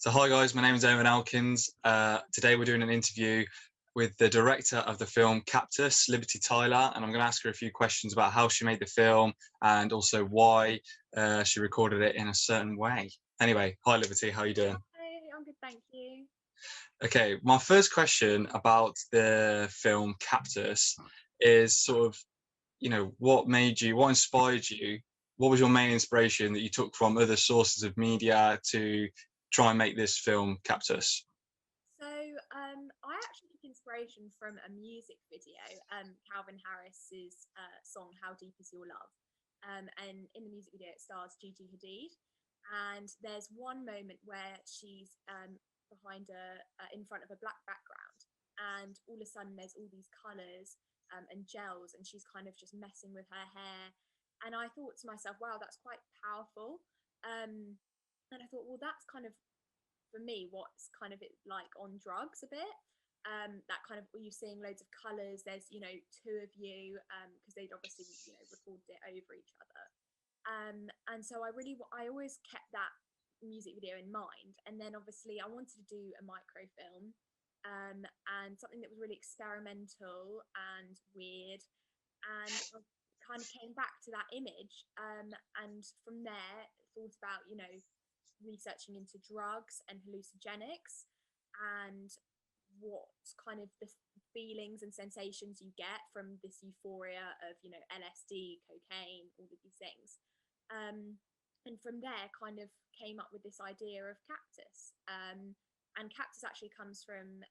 So hi guys, my name is Owen Elkins. Today we're doing an interview with the director of the film Captus, Liberty Tyler, and I'm going to ask her a few questions about how she made the film and also why she recorded it in a certain way. Anyway, hi Liberty, how are you doing? Hi, I'm good, thank you. Okay, my first question about the film Captus is sort of, what inspired you? What was your main inspiration that you took from other sources of media to try and make this film Captus? I actually took inspiration from a music video, Calvin Harris's song "How Deep Is Your Love," and in the music video it stars Gigi Hadid, and there's one moment where she's in front of a black background, and all of a sudden there's all these colours and gels, and she's kind of just messing with her hair, and I thought to myself, wow, that's quite powerful. And I thought, well, that's kind of for me what's kind of it like on drugs a bit. That kind of you seeing loads of colors, there's two of you, because they'd obviously recorded it over each other, and so I always kept that music video in mind, and then obviously I wanted to do a microfilm, and something that was really experimental and weird, and I kind of came back to that image, and from there thought about researching into drugs and hallucinogenics, and what kind of the feelings and sensations you get from this euphoria of LSD, cocaine, all of these things. And from there kind of came up with this idea of cactus. And cactus actually comes from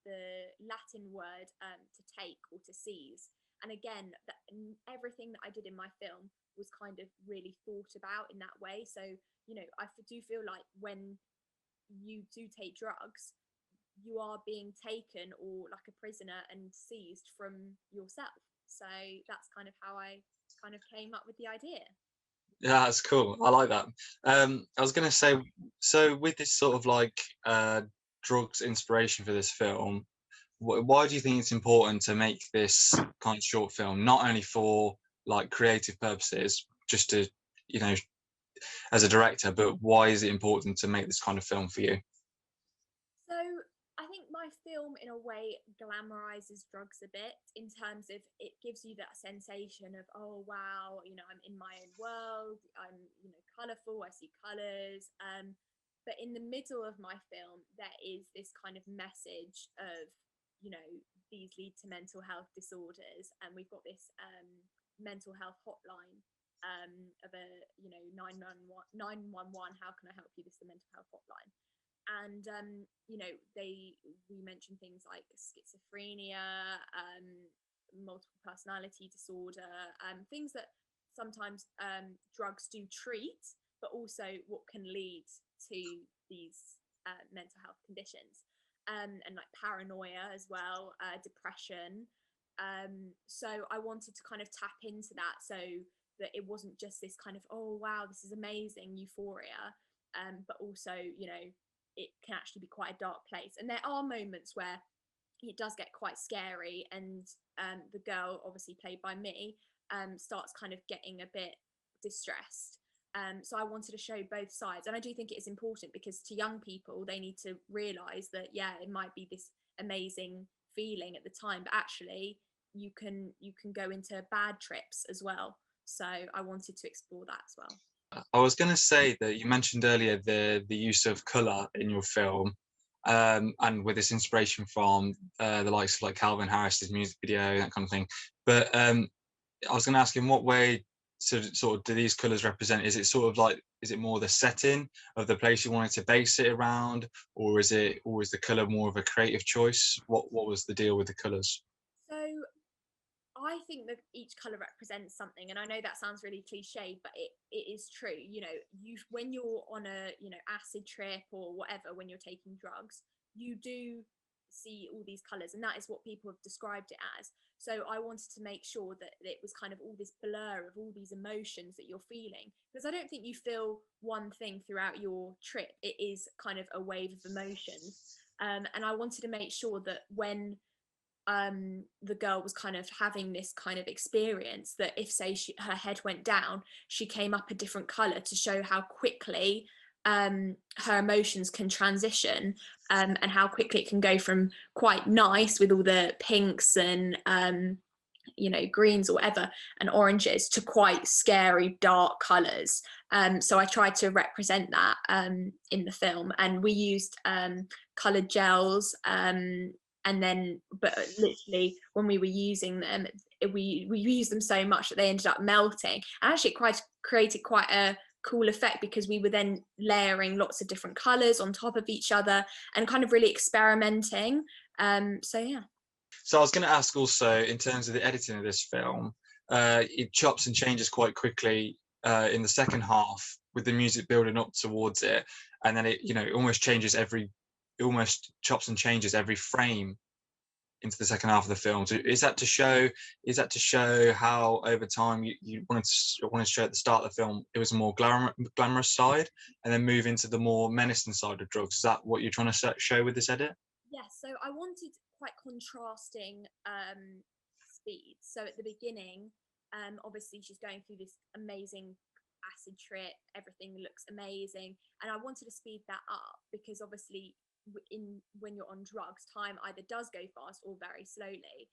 the Latin word to take or to seize. And again, everything that I did in my film was kind of really thought about in that way. So I do feel like when you do take drugs, you are being taken or like a prisoner and seized from yourself. So that's kind of how I kind of came up with the idea. Yeah, that's cool. I like that. I was gonna say, so with this sort of like drugs inspiration for this film, why do you think it's important to make this kind of short film, not only for like creative purposes, just to, you know, as a director, but why is it important to make this kind of film for you? So I think my film, in a way, glamorizes drugs a bit in terms of it gives you that sensation of, oh wow, I'm in my own world. I'm colorful. I see colors. But in the middle of my film, there is this kind of message of you know these lead to mental health disorders, and we've got this mental health hotline of a 911. How can I help you? This is the mental health hotline, and we mention things like schizophrenia, multiple personality disorder, things that sometimes drugs do treat, but also what can lead to these mental health conditions, and like paranoia as well, depression. So I wanted to kind of tap into that, so that it wasn't just this kind of, oh wow, this is amazing euphoria, but also it can actually be quite a dark place. And there are moments where it does get quite scary, and the girl, obviously played by me, starts kind of getting a bit distressed. So I wanted to show both sides, and I do think it is important because to young people, they need to realize that yeah, it might be this amazing feeling at the time, but actually you can go into bad trips as well. So I wanted to explore that as well. I was going to say that you mentioned earlier the use of color in your film, and with this inspiration from the likes of like Calvin Harris's music video, that kind of thing. But I was going to ask, in what way sort of do these colors represent? Is it sort of like, is it more the setting of the place you wanted to base it around, or is the color more of a creative choice? What was the deal with the colors? So I think that each color represents something, and I know that sounds really cliche, but it is true. You when you're on a acid trip or whatever, when you're taking drugs, you do see all these colors, and that is what people have described it as. So I wanted to make sure that it was kind of all this blur of all these emotions that you're feeling, because I don't think you feel one thing throughout your trip. It is kind of a wave of emotions, and I wanted to make sure that when the girl was kind of having this kind of experience, that if say her head went down, she came up a different color to show how quickly her emotions can transition, and how quickly it can go from quite nice with all the pinks and greens or whatever and oranges to quite scary dark colors. So I tried to represent that in the film, and we used colored gels, and then but literally when we were using them, we used them so much that they ended up melting, and actually it created quite a cool effect because we were then layering lots of different colors on top of each other and kind of really experimenting. So yeah. So I was going to ask also, in terms of the editing of this film, it chops and changes quite quickly in the second half with the music building up towards it, and then it almost it almost chops and changes every frame into the second half of the film. So is that to show how over time you wanted to show at the start of the film it was a more glamorous side, and then move into the more menacing side of drugs? Is that what you're trying to show with this edit? Yes, so I wanted quite contrasting speeds. So at the beginning, obviously she's going through this amazing acid trip, everything looks amazing, and I wanted to speed that up because obviously when you're on drugs, time either does go fast or very slowly.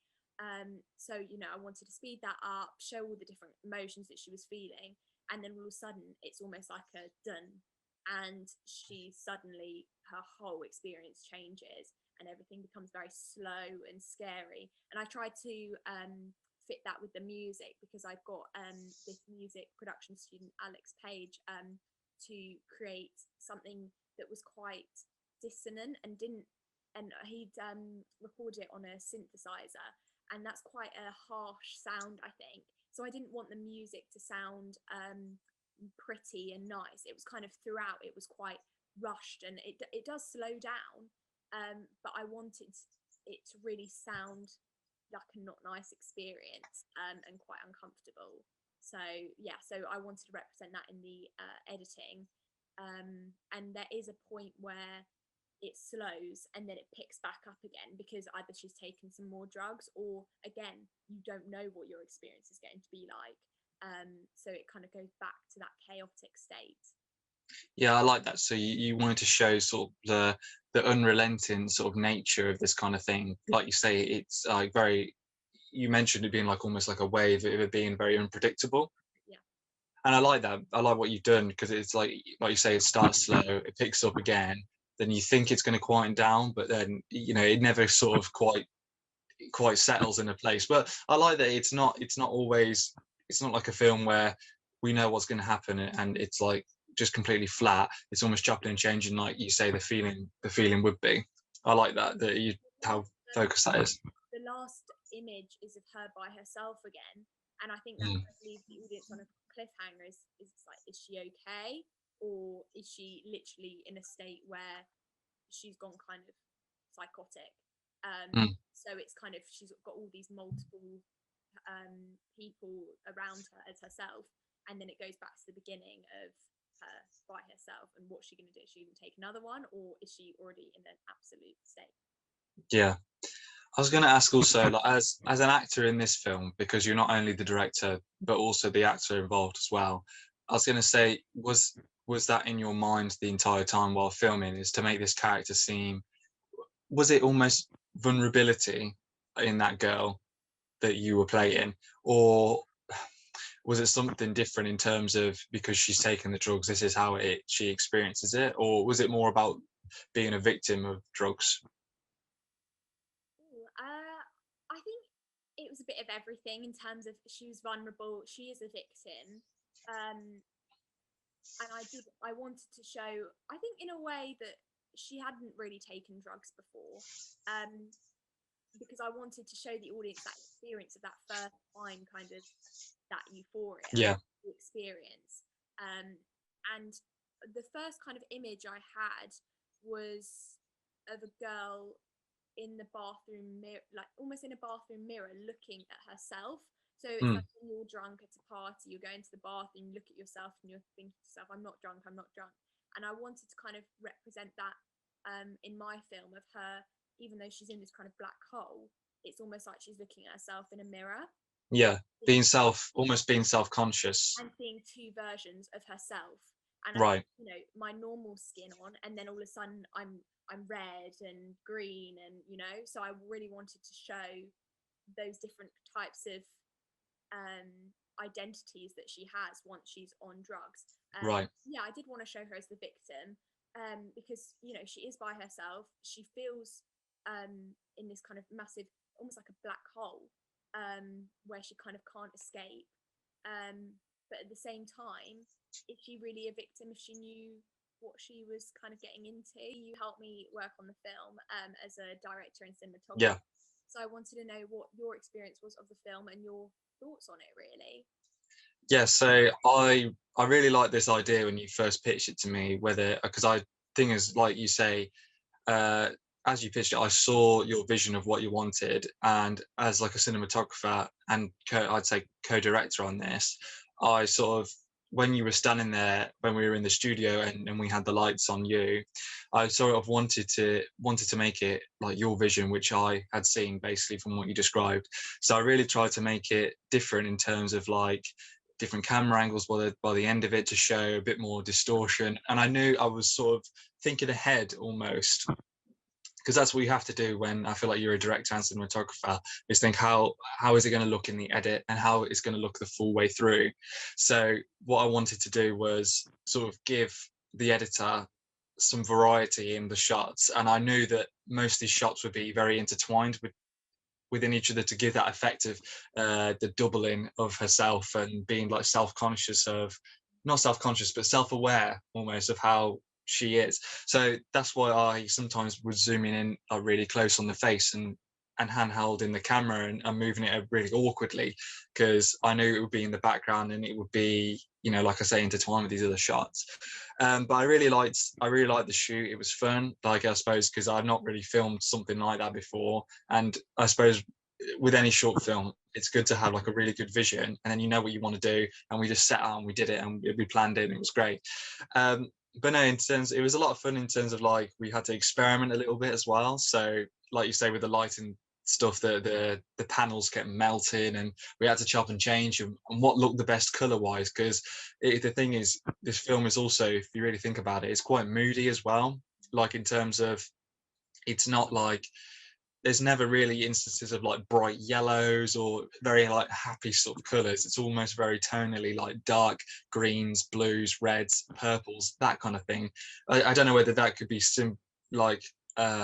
So I wanted to speed that up, show all the different emotions that she was feeling, and then all of a sudden it's almost like a done, and she suddenly her whole experience changes and everything becomes very slow and scary. And I tried to fit that with the music because I've got this music production student, Alex Page, to create something that was quite dissonant and didn't. And he'd recorded it on a synthesizer, and that's quite a harsh sound, I think. So I didn't want the music to sound pretty and nice. It was kind of throughout, it was quite rushed, and it does slow down, but I wanted it to really sound like a not nice experience, and quite uncomfortable. So yeah, so I wanted to represent that in the editing, and there is a point where it slows and then it picks back up again because either she's taken some more drugs or again you don't know what your experience is going to be like, so it kind of goes back to that chaotic state. Yeah, I like that. So you wanted to show sort of the unrelenting sort of nature of this kind of thing. Like you say, it's like very. You mentioned it being like almost like a wave of it being very unpredictable. Yeah. And I like that. I like what you've done because it's like you say, it starts slow, it picks up again, then you think it's going to quieten down, but then it never sort of quite settles in a place. But I like that it's not like a film where we know what's going to happen and it's like just completely flat. It's almost chopping and changing, like you say, the feeling would be. I like that you how focused that is. The last image is of her by herself again, and I think that Mm. kind of leaves the audience on a cliffhanger. Is like, is she okay, or is she literally in a state where she's gone kind of psychotic? Mm. So it's kind of she's got all these multiple people around her as herself, and then it goes back to the beginning of her by herself, and what's she going to do? Is she going to take another one, or is she already in an absolute state? Yeah. I was going to ask also, like, as an actor in this film, because you're not only the director but also the actor involved as well. I was going to say, was that in your mind the entire time while filming? Is to make this character seem? Was it almost vulnerability in that girl that you were playing, or was it something different in terms of because she's taken the drugs, this is how she experiences it, or was it more about being a victim of drugs? Ooh, I think it was a bit of everything in terms of she was vulnerable, she is a victim, um, and I wanted to show, I think in a way that she hadn't really taken drugs before, um, because I wanted to show the audience that experience of that first time, kind of that euphoria Yeah. experience, um, and the first kind of image I had was of a girl in the bathroom mirror, like almost in a bathroom mirror, looking at herself. So it's Mm. like when you're drunk at a party, you're going to the bathroom, you look at yourself, and you're thinking to yourself, "I'm not drunk. I'm not drunk." And I wanted to kind of represent that in my film of her, even though she's in this kind of black hole, it's almost like she's looking at herself in a mirror, Yeah, seeing, almost being self-conscious. and seeing two versions of herself. and I Right. have, my normal skin on, and then all of a sudden I'm red and green, and so I really wanted to show those different types of um identities that she has once she's on drugs. Right. Yeah, I did want to show her as the victim, because she is by herself. She feels in this kind of massive, almost like a black hole, where she kind of can't escape. But at the same time, is she really a victim if she knew what she was kind of getting into? You helped me work on the film as a director and cinematographer. Yeah. So I wanted to know what your experience was of the film and your thoughts on it, really. Yeah, so I really like this idea when you first pitched it to me, whether because I think is like you say, uh, as you pitched it, I saw your vision of what you wanted, and as like a cinematographer and I'd say co-director on this, I sort of when you were standing there when we were in the studio and we had the lights on you, I sort of wanted to make it like your vision, which I had seen basically from what you described. So I really tried to make it different in terms of like different camera angles by the end of it to show a bit more distortion. And I knew I was sort of thinking ahead almost, because that's what you have to do when I feel like you're a director and cinematographer, is think how is it going to look in the edit and how it's going to look the full way through. So what I wanted to do was sort of give the editor some variety in the shots, and I knew that most of these shots would be very intertwined within each other to give that effect of the doubling of herself and being like self-conscious of not self-conscious but self-aware almost of how she is. So that's why I sometimes was zooming in really close on the face and handheld in the camera and moving it really awkwardly, because I knew it would be in the background and it would be, like I say, intertwined with these other shots. But I really liked the shoot. It was fun, like I suppose, because I've not really filmed something like that before. And I suppose with any short film, it's good to have like a really good vision, and then you know what you want to do. And we just set out and we did it, and we planned it, and it was great. But no, it was a lot of fun in terms of like we had to experiment a little bit as well. So, like you say, with the lighting stuff, the panels kept melting, and we had to chop and change and what looked the best color wise. Because the thing is, this film is also, if you really think about it, it's quite moody as well. Like in terms of, it's not like there's never really instances of like bright yellows or very like happy sort of colors. It's almost very tonally like dark greens, blues, reds, purples, that kind of thing. I don't know whether that could be like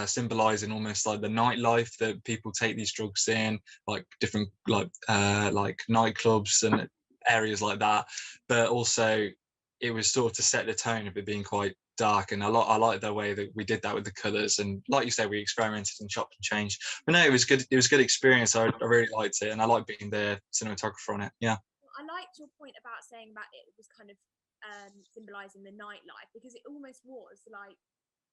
symbolizing almost like the nightlife that people take these drugs in, like different like nightclubs and areas like that. But also it was sort of to set the tone of it being quite dark, and I like the way that we did that with the colors, and like you said, we experimented and chopped and changed. But no, it was a good experience. I really liked it, and I like being the cinematographer on it. Yeah. I liked your point about saying that it was kind of symbolizing the nightlife, because it almost was like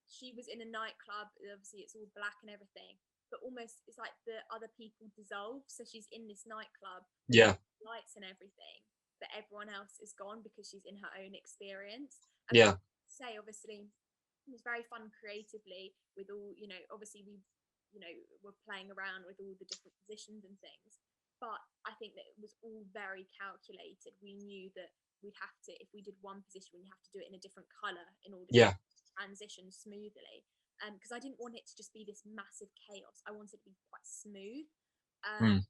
she was in a nightclub. Obviously, it's all black and everything, but almost it's like the other people dissolve. So she's in this nightclub, Yeah. lights and everything, but everyone else is gone because she's in her own experience. And Yeah. say, obviously, it was very fun creatively with all, obviously were playing around with all the different positions and things. But I think that it was all very calculated. We knew that we'd have to, if we did one position, we'd have to do it in a different color in order to Yeah. transition smoothly. Because I didn't want it to just be this massive chaos. I wanted it to be quite smooth. Mm.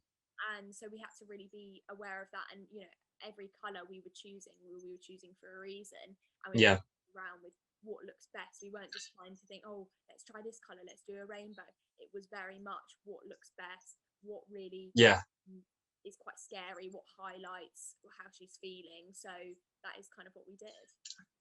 And so we had to really be aware of that. And every color we were choosing, we were choosing for a reason, and we Yeah. were around with what looks best. We weren't just trying to think, oh, let's try this color, let's do a rainbow. It was very much what looks best, what really Yeah. is quite scary, what highlights how she's feeling. So that is kind of what we did.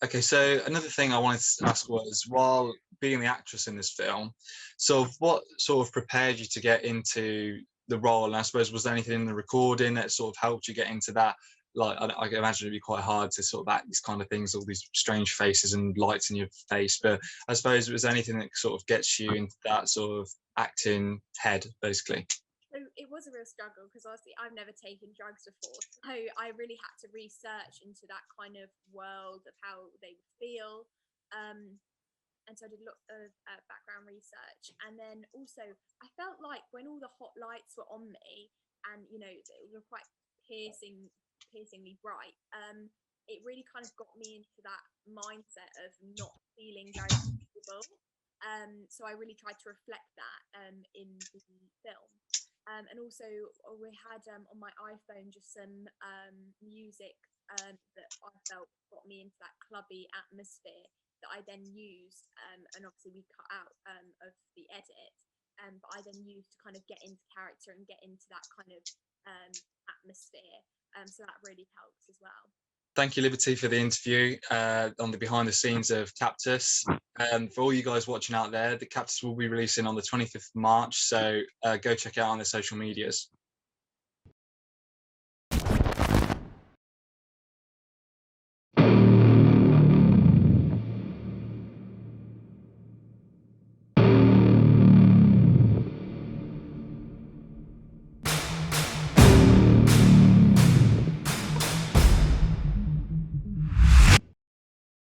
Okay, so another thing I wanted to ask was, while being the actress in this film, so what sort of prepared you to get into the role? And I suppose, was there anything in the recording that sort of helped you get into that? Like, I can imagine it'd be quite hard to sort of act these kind of things, all these strange faces and lights in your face. But I suppose, was there anything that sort of gets you into that sort of acting head, basically? So it was a real struggle, because obviously I've never taken drugs before. So I really had to research into that kind of world of how they would feel. And so I did a lot of background research. And then also, I felt like when all the hot lights were on me, and they were quite piercingly bright, it really kind of got me into that mindset of not feeling very comfortable. So I really tried to reflect that in the film. And also we had on my iPhone just some music that I felt got me into that clubby atmosphere that I then used, and obviously we cut out of the edit, but I then used to kind of get into character and get into that kind of atmosphere. So that really helps as well. Thank you, Liberty, for the interview on the behind the scenes of Captus. For all you guys watching out there, the Captus will be releasing on the 25th of March, so go check it out on the social medias.